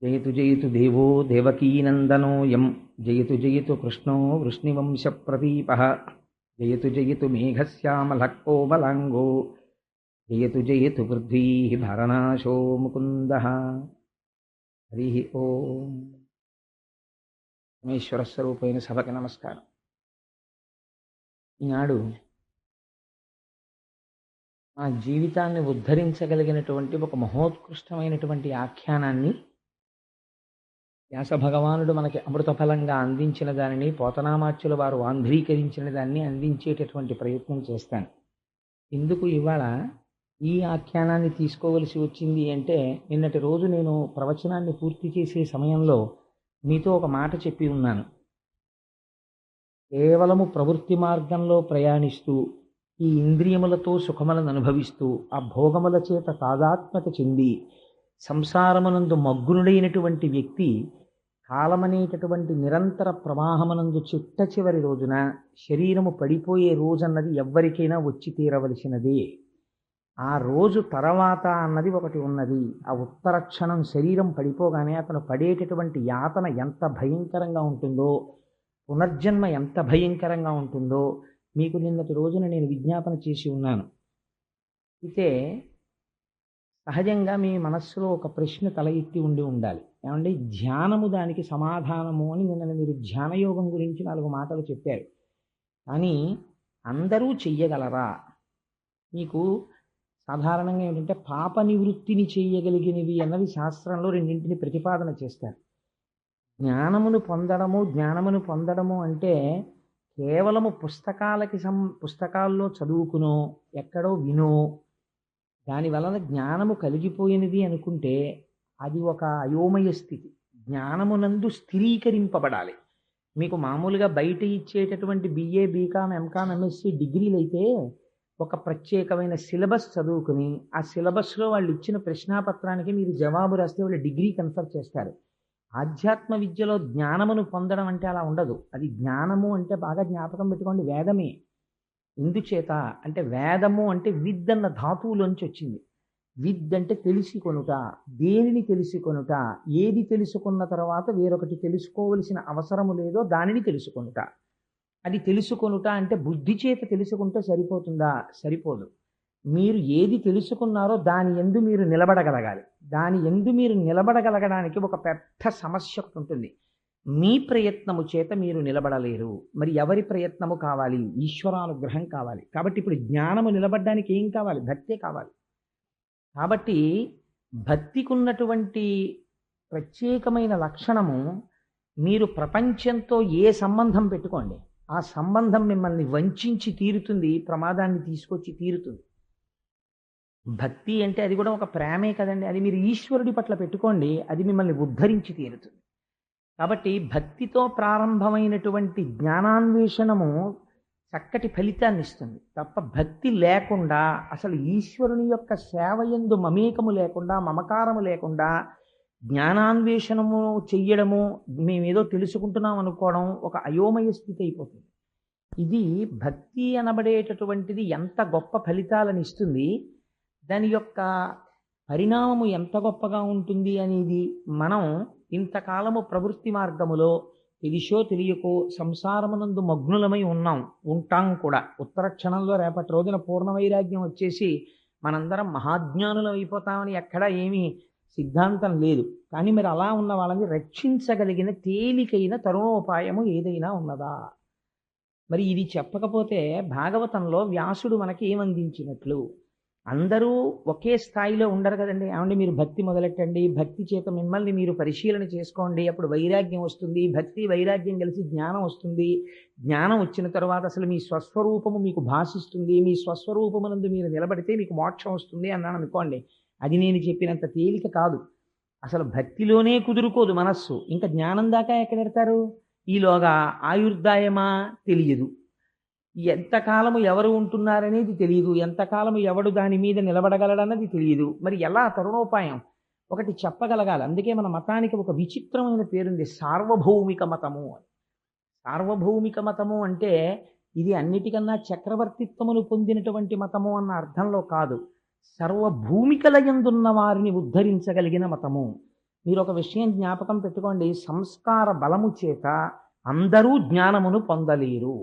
జయతు జయతు దేవో దేవకీనందనోయం జయతు జయతు కృష్ణో వృష్ణివంశప్రదీపః జయతు జయతు మేఘశ్యామలః కోమలాంగో జయతు జయతు పృథ్వీ భరనాశో ముకుందః. హరి ఓం. పరమేశ్వర స్వరూపైన సభకి నమస్కారం. ఈనాడు మా జీవితాన్ని ఉద్ధరించగలిగినటువంటి ఒక మహోత్కృష్టమైనటువంటి ఆఖ్యానాన్ని వ్యాస భగవానుడు మనకి అమృతఫలంగా అందించిన దానిని పోతనామాచ్యుల వారు ఆంధ్రీకరించిన దాన్ని అందించేటటువంటి ప్రయత్నం చేస్తాను. ఎందుకు ఇవాళ ఈ ఆఖ్యానాన్ని తీసుకోవలసి వచ్చింది అంటే, నిన్నటి రోజు నేను ప్రవచనాన్ని పూర్తి చేసే సమయంలో మీతో ఒక మాట చెప్పి ఉన్నాను. కేవలము ప్రవృత్తి మార్గంలో ప్రయాణిస్తూ ఈ ఇంద్రియములతో సుఖములను అనుభవిస్తూ ఆ భోగముల చేత తాదాత్మ్యత చెంది సంసారమునందు మగ్గునుడైనటువంటి వ్యక్తి కాలమనేటటువంటి నిరంతర ప్రవాహమునందు చిట్ట చివరి రోజున శరీరము పడిపోయే రోజన్నది ఎవ్వరికైనా వచ్చి తీరవలసినదే. ఆ రోజు తర్వాత అన్నది ఒకటి ఉన్నది. ఆ ఉత్తర క్షణం శరీరం పడిపోగానే అతను పడేటటువంటి యాతన ఎంత భయంకరంగా ఉంటుందో, పునర్జన్మ ఎంత భయంకరంగా ఉంటుందో మీకు నిన్నటి రోజున నేను విజ్ఞాపన చేసి ఉన్నాను. అయితే సహజంగా మీ మనస్సులో ఒక ప్రశ్న తల ఎత్తి ఉండాలి. ఏమంటే ధ్యానము దానికి సమాధానము అని నిన్న మీరు ధ్యానయోగం గురించి 4 మాటలు చెప్పారు. కానీ అందరూ చెయ్యగలరా? మీకు సాధారణంగా ఏంటంటే పాప నివృత్తిని చేయగలిగినవి అన్నవి శాస్త్రంలో రెండింటిని ప్రతిపాదన చేస్తారు. జ్ఞానమును పొందడము అంటే కేవలము పుస్తకాల్లో చదువుకునో ఎక్కడో వినో దాని వలన జ్ఞానము కలిగిపోయినది అనుకుంటే అది ఒక అయోమయ స్థితి. జ్ఞానమునందు స్థిరీకరింపబడాలి. మీకు మామూలుగా బయట ఇచ్చేటటువంటి BA, BCom, MCom, MSc డిగ్రీలు అయితే ఒక ప్రత్యేకమైన సిలబస్ చదువుకుని ఆ సిలబస్లో వాళ్ళు ఇచ్చిన ప్రశ్నాపత్రానికి మీరు జవాబు రాస్తే వాళ్ళు డిగ్రీ కన్ఫర్ చేస్తారు. ఆధ్యాత్మ విద్యలో జ్ఞానమును పొందడం అంటే అలా ఉండదు. అది జ్ఞానము అంటే బాగా జ్ఞాపకం పెట్టుకోండి, వేదమే. ఎందుచేత అంటే వేదము అంటే విద్ అన్న ధాతువులోంచి వచ్చింది. విద్ అంటే తెలిసి కొనుట. దేనిని తెలిసి కొనుట? ఏది తెలుసుకున్న తర్వాత వేరొకటి తెలుసుకోవలసిన అవసరము లేదో దానిని తెలుసుకొనుట. అది తెలుసుకొనుట అంటే బుద్ధి చేత తెలుసుకుంటే సరిపోతుందా? సరిపోదు. మీరు ఏది తెలుసుకున్నారో దాని యందు మీరు నిలబడగలగాలి. దాని యందు మీరు నిలబడగలగడానికి ఒక పెద్ద సమస్య ఒకటి ఉంటుంది. మీ ప్రయత్నము చేత మీరు నిలబడలేరు. మరి ఎవరి ప్రయత్నము కావాలి? ఈశ్వరానుగ్రహం కావాలి. కాబట్టి ఇప్పుడు జ్ఞానము నిలబడడానికి ఏం కావాలి? భక్తే కావాలి. కాబట్టి భక్తికి ఉన్నటువంటి ప్రత్యేకమైన లక్షణము, మీరు ప్రపంచంతో ఏ సంబంధం పెట్టుకోండి, ఆ సంబంధం మిమ్మల్ని వంచించి తీరుతుంది, ప్రమాదాన్ని తీసుకొచ్చి తీరుతుంది. భక్తి అంటే అది కూడా ఒక ప్రేమే కదండి. అది మీరు ఈశ్వరుడి పట్ల పెట్టుకోండి, అది మిమ్మల్ని ఉద్ధరించి తీరుతుంది. కాబట్టి భక్తితో ప్రారంభమైనటువంటి జ్ఞానాన్వేషణము చక్కటి ఫలితాన్ని ఇస్తుంది. తప్ప భక్తి లేకుండా, అసలు ఈశ్వరుని యొక్క సేవయందు మమేకము లేకుండా, మమకారము లేకుండా జ్ఞానాన్వేషణము చెయ్యడము, మేమేదో తెలుసుకుంటున్నాం అనుకోవడం ఒక అయోమయ స్థితి అయిపోతుంది. ఇది భక్తి అనబడేటటువంటిది ఎంత గొప్ప ఫలితాలను ఇస్తుంది, దాని యొక్క పరిణామము ఎంత గొప్పగా ఉంటుంది అనేది మనం ఇంతకాలము ప్రవృత్తి మార్గములో తెలిసో తెలియకో సంసారమునందు మగ్నులమై ఉంటాం కూడా. ఉత్తర క్షణంలో రేపటి రోజున పూర్ణ వైరాగ్యం వచ్చేసి మనందరం మహాజ్ఞానులం అయిపోతామని ఎక్కడా ఏమీ సిద్ధాంతం లేదు. కానీ మరి అలా ఉన్న వాళ్ళని రక్షించగలిగిన తేలికైన తరుణోపాయము ఏదైనా ఉన్నదా? మరి ఇది చెప్పకపోతే భాగవతంలో వ్యాసుడు మనకి ఏమందించినట్లు? అందరూ ఒకే స్థాయిలో ఉండరు కదండి. ఏమంటే మీరు భక్తి మొదలెట్టండి, భక్తి చేత మిమ్మల్ని మీరు పరిశీలన చేసుకోండి, అప్పుడు వైరాగ్యం వస్తుంది, భక్తి వైరాగ్యం కలిసి జ్ఞానం వస్తుంది, జ్ఞానం వచ్చిన తర్వాత అసలు మీ స్వస్వరూపము మీకు భాషిస్తుంది, మీ స్వస్వరూపమునందు మీరు నిలబడితే మీకు మోక్షం వస్తుంది అన్నాను అనుకోండి. అది నేను చెప్పినంత తేలిక కాదు. అసలు భక్తిలోనే కుదురుకోదు మనస్సు, ఇంకా జ్ఞానం దాకా ఎక్కడెడతారు? ఈలోగా ఆయుర్దాయమా తెలియదు, ఎంతకాలము ఎవరు ఉంటున్నారనేది తెలియదు, ఎంతకాలము ఎవడు దాని మీద నిలబడగలడన్నది తెలియదు. మరి ఎలా తరుణోపాయం? ఒకటి చెప్పగలగాలి. అందుకే మన మతానికి ఒక విచిత్రమైన పేరుంది, సార్వభౌమిక మతము అని. సార్వభౌమిక మతము అంటే ఇది అన్నిటికన్నా చక్రవర్తిత్వమును పొందినటువంటి మతము అన్న అర్థంలో కాదు. సర్వభూమికల యందున్న వారిని ఉద్ధరించగలిగిన మతము. మీరు ఒక విషయం జ్ఞాపకం పెట్టుకోండి, సంస్కార బలము చేత అందరూ జ్ఞానమును పొందలేరు.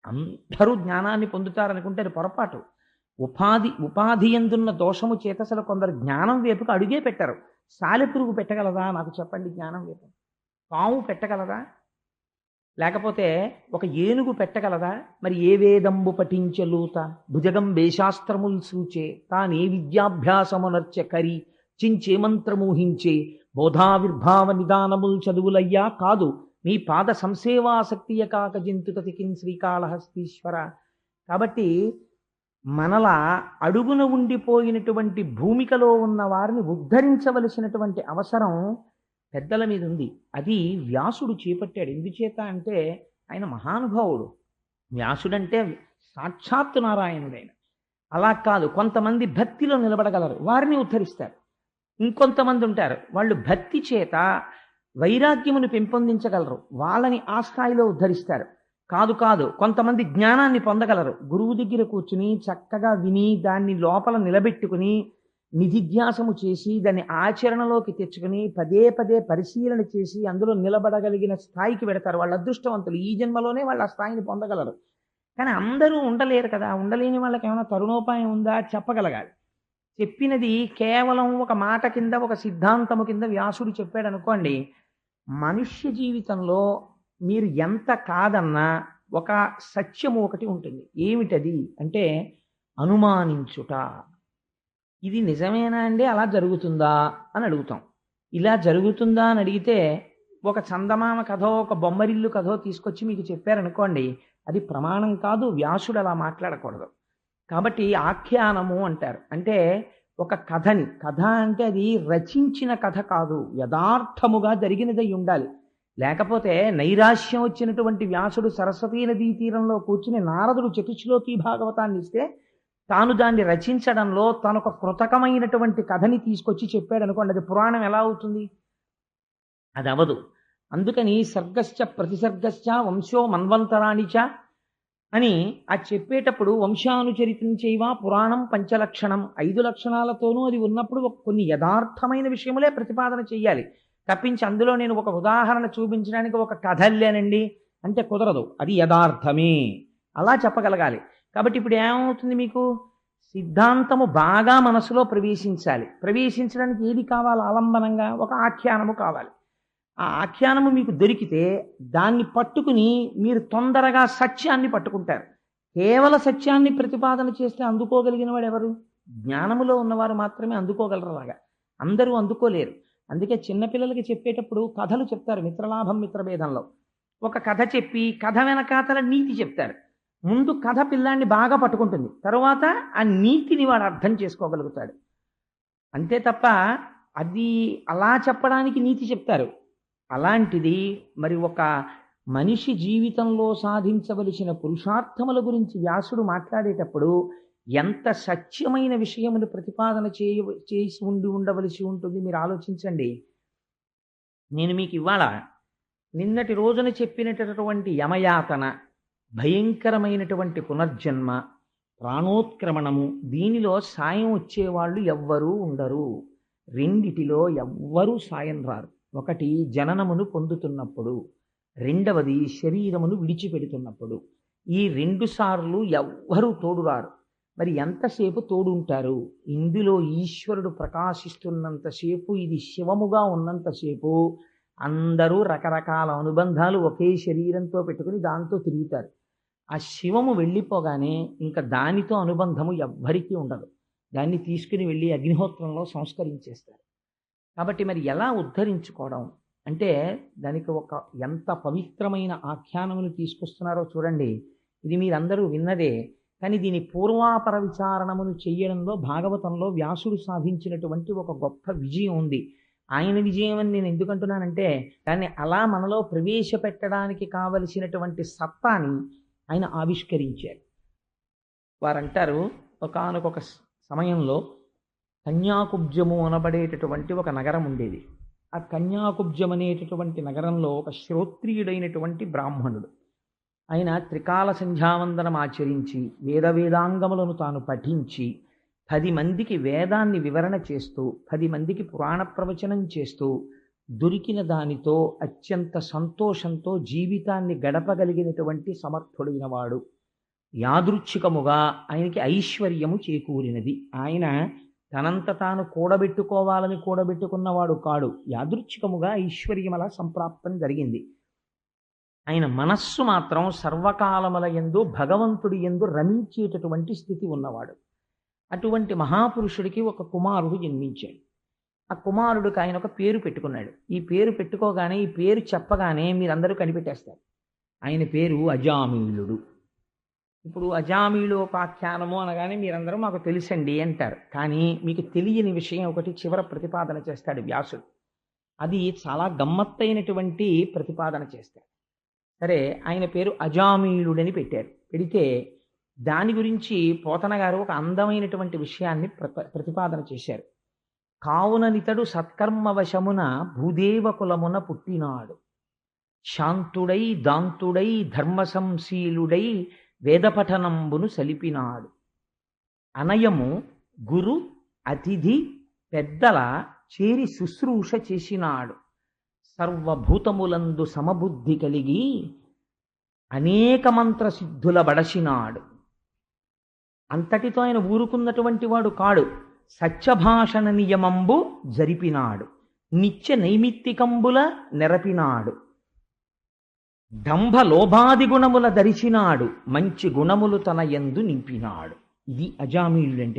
అందరూ జ్ఞానాన్ని పొందుతారనుకుంటే అది పొరపాటు. ఉపాధి ఎందున్న దోషము చేత అసలు కొందరు జ్ఞానం వైపుకు అడుగే పెట్టరు. సాలెపురుగు పెట్టగలదా నాకు చెప్పండి జ్ఞానం వైపు? పాము పెట్టగలదా? లేకపోతే ఒక ఏనుగు పెట్టగలదా? మరి ఏ వేదంబు పఠించలూత భుజగం వేశాస్త్రముల్ సూచే తానే విద్యాభ్యాసమునర్చ కరి చించే మంత్రమూహించే బోధావిర్భావ నిదానముల్ చదువులయ్యా కాదు మీ పాద సంసేవాసక్తియ కాక జంతుతతికిన్ శ్రీకాళహస్తీశ్వర. కాబట్టి మనలా అడుగున ఉండిపోయినటువంటి భూమికలో ఉన్న వారిని ఉద్ధరించవలసినటువంటి అవసరం పెద్దల మీద ఉంది. అది వ్యాసుడు చేపట్టాడు. ఎందుచేత అంటే ఆయన మహానుభావుడు. వ్యాసుడంటే సాక్షాత్తు నారాయణుడైన. అలా కాదు, కొంతమంది భక్తిలో నిలబడగలరు, వారిని ఉద్ధరిస్తారు. ఇంకొంతమంది ఉంటారు, వాళ్ళు భక్తి చేత వైరాగ్యమును పెంపొందించగలరు, వాళ్ళని ఆ స్థాయిలో ఉద్ధరిస్తారు. కాదు కాదు, కొంతమంది జ్ఞానాన్ని పొందగలరు, గురువు దగ్గర కూర్చుని చక్కగా విని దాన్ని లోపల నిలబెట్టుకుని నిధిధ్యాసము చేసి దాన్ని ఆచరణలోకి తెచ్చుకుని పదే పదే పరిశీలన చేసి అందులో నిలబడగలిగిన స్థాయికి పెడతారు. వాళ్ళ అదృష్టవంతులు, ఈ జన్మలోనే వాళ్ళు ఆ స్థాయిని పొందగలరు. కానీ అందరూ ఉండలేరు కదా. ఉండలేని వాళ్ళకి ఏమైనా తరుణోపాయం ఉందా? చెప్పగలగాలి. చెప్పినది కేవలం ఒక మాట కింద, ఒక సిద్ధాంతము కింద వ్యాసుడు చెప్పాడు అనుకోండి. మనుష్య జీవితంలో మీరు ఎంత కాదన్నా ఒక సత్యము ఒకటి ఉంటుంది. ఏమిటది అంటే అనుమానించుట. ఇది నిజమేనా అండి, అలా జరుగుతుందా అని అడుగుతాం. ఇలా జరుగుతుందా అని అడిగితే ఒక చందమామ కథో ఒక బొమ్మరిల్లు కథో తీసుకొచ్చి మీకు చెప్పారనుకోండి, అది ప్రమాణం కాదు. వ్యాసుడు అలా మాట్లాడకూడదు. కాబట్టి ఆఖ్యానము అంటారు. అంటే ఒక కథని, కథ అంటే అది రచించిన కథ కాదు, యథార్థముగా జరిగినదై ఉండాలి. లేకపోతే నైరాశ్యం వచ్చినటువంటి వ్యాసుడు సరస్వతీ నదీ తీరంలో కూర్చుని నారదుడు చతుశ్లోకి భాగవతాన్ని ఇస్తే తాను దాన్ని రచించడంలో తనొక కృతకమైనటువంటి కథని తీసుకొచ్చి చెప్పాడు అనుకోండి, అది పురాణం ఎలా అవుతుంది? అది అవదు. అందుకని సర్గశ్చ ప్రతిసర్గశ్చ వంశో మన్వంతరాణిచ అని ఆ చెప్పేటప్పుడు వంశానుచరితంచైవ పురాణం పంచలక్షణం, 5 లక్షణాలతోనూ అది ఉన్నప్పుడు కొన్ని యథార్థమైన విషయములే ప్రతిపాదన చెయ్యాలి. తప్పించి అందులో నేను ఒక ఉదాహరణ చూపించడానికి ఒక కథ లేనండి అంటే కుదరదు. అది యథార్థమే, అలా చెప్పగలగాలి. కాబట్టి ఇప్పుడు ఏమవుతుంది, మీకు సిద్ధాంతము బాగా మనసులో ప్రవేశించాలి. ప్రవేశించడానికి ఏది కావాలి? ఆలంబనంగా ఒక ఆఖ్యానము కావాలి. ఆ ఆఖ్యానము మీకు దొరికితే దాన్ని పట్టుకుని మీరు తొందరగా సత్యాన్ని పట్టుకుంటారు. కేవల సత్యాన్ని ప్రతిపాదన చేస్తే అందుకోగలిగిన వాడు ఎవరు? జ్ఞానములో ఉన్నవారు మాత్రమే అందుకోగలరు. అలాగా అందరూ అందుకోలేరు. అందుకే చిన్నపిల్లలకి చెప్పేటప్పుడు కథలు చెప్తారు. మిత్రలాభం మిత్రభేదంలో ఒక కథ చెప్పి కథ వెనకాతల నీతి చెప్తారు. ముందు కథ పిల్లాన్ని బాగా పట్టుకుంటుంది, తర్వాత ఆ నీతిని వాడు అర్థం చేసుకోగలుగుతాడు. అంతే తప్ప అది అలా చెప్పడానికి నీతి చెప్తారు. అలాంటిది మరి ఒక మనిషి జీవితంలో సాధించవలసిన పురుషార్థముల గురించి వ్యాసుడు మాట్లాడేటప్పుడు ఎంత సత్యమైన విషయమును ప్రతిపాదన చేసి ఉండవలసి ఉంటుంది మీరు ఆలోచించండి. నేను మీకు ఇవాళ నిన్నటి రోజున చెప్పినటువంటి యమయాతన, భయంకరమైనటువంటి పునర్జన్మ, ప్రాణోత్క్రమణము, దీనిలో సాయం వచ్చేవాళ్ళు ఎవ్వరూ ఉండరు. రెండిటిలో ఎవ్వరూ సాయం రారు. ఒకటి జననమును పొందుతున్నప్పుడు, రెండవది శరీరమును విడిచిపెడుతున్నప్పుడు. ఈ 2 సార్లు ఎవ్వరూ తోడురారు. మరి ఎంతసేపు తోడుంటారు? ఇందులో ఈశ్వరుడు ప్రకాశిస్తున్నంతసేపు, ఇది శివముగా ఉన్నంతసేపు అందరూ రకరకాల అనుబంధాలు ఒకే శరీరంతో పెట్టుకుని దాంతో తిరుగుతారు. ఆ శివము వెళ్ళిపోగానే ఇంకా దానితో అనుబంధము ఎవ్వరికీ ఉండదు. దాన్ని తీసుకుని వెళ్ళి అగ్నిహోత్రంలో సంస్కరించేస్తారు. కాబట్టి మరి ఎలా ఉద్ధరించుకోవడం అంటే దానికి ఒక ఎంత పవిత్రమైన ఆఖ్యానమును తీసుకొస్తున్నారో చూడండి. ఇది మీరందరూ విన్నదే, కానీ దీని పూర్వాపర విచారణమును చెయ్యడంలో భాగవతంలో వ్యాసుడు సాధించినటువంటి ఒక గొప్ప విజయం ఉంది. ఆయన విజయం అని నేను ఎందుకంటున్నానంటే దాన్ని అలా మనలో ప్రవేశపెట్టడానికి కావలసినటువంటి సత్తాని ఆయన ఆవిష్కరించారు. వారంటారు, ఒకానొక సమయంలో కన్యాకుబ్జము అనబడేటటువంటి ఒక నగరం ఉండేది. ఆ కన్యాకుబ్జం అనేటటువంటి నగరంలో ఒక శ్రోత్రియుడైనటువంటి బ్రాహ్మణుడు. ఆయన త్రికాల సంధ్యావందనం ఆచరించి వేదాంగములను తాను పఠించి 10 మందికి వేదాన్ని వివరణ చేస్తూ 10 మందికి పురాణ ప్రవచనం చేస్తూ దొరికిన దానితో అత్యంత సంతోషంతో జీవితాన్ని గడపగలిగినటువంటి సమర్థుడైన వాడు. యాదృచ్ఛికముగా ఆయనకి ఐశ్వర్యము చేకూరినది. ఆయన తనంత తాను కూడబెట్టుకోవాలని కూడబెట్టుకున్నవాడు కాడు. యాదృచ్ఛికముగా ఐశ్వర్యం అలా సంప్రాప్తం జరిగింది. ఆయన మనస్సు మాత్రం సర్వకాలముల యందు భగవంతుడి యందు రమించేటటువంటి స్థితి ఉన్నవాడు. అటువంటి మహాపురుషుడికి ఒక కుమారుడు జన్మించాడు. ఆ కుమారుడికి ఆయన ఒక పేరు పెట్టుకున్నాడు. ఈ పేరు పెట్టుకోగానే, ఈ పేరు చెప్పగానే మీరందరూ కనిపెట్టేస్తారు. ఆయన పేరు అజామీళుడు. ఇప్పుడు అజామీళోపాఖ్యానము అనగానే మీరందరూ మాకు తెలుసండి అంటారు. కానీ మీకు తెలియని విషయం ఒకటి చివర ప్రతిపాదన చేస్తాడు వ్యాసుడు. అది చాలా గమ్మత్తైనటువంటి ప్రతిపాదన చేస్తాడు. సరే, ఆయన పేరు అజామీళుడని పెట్టారు. పెడితే దాని గురించి పోతన గారు ఒక అందమైనటువంటి విషయాన్ని ప్రతిపాదన చేశారు. కావుననితడు సత్కర్మవశమున భూదేవ కులమున పుట్టినాడు. శాంతుడై దాంతుడై ధర్మసంశీలుడై వేదపఠనంబును సలిపినాడు. అనయము గురు అతిథి పెద్దల చేరి శుశ్రూష చేసినాడు. సర్వభూతములందు సమబుద్ధి కలిగి అనేక మంత్రసిద్ధుల బడసినాడు. అంతటితో ఆయన ఊరుకున్నటువంటి వాడు కాడు. సత్యభాషణ నియమంబు జరిపినాడు. నిత్య నైమిత్తికంబుల నెరపినాడు. డంభ లోభాది గుణముల ధరిచినాడు. మంచి గుణములు తన యందు నింపినాడు. ఇది అజామీయుడంటే.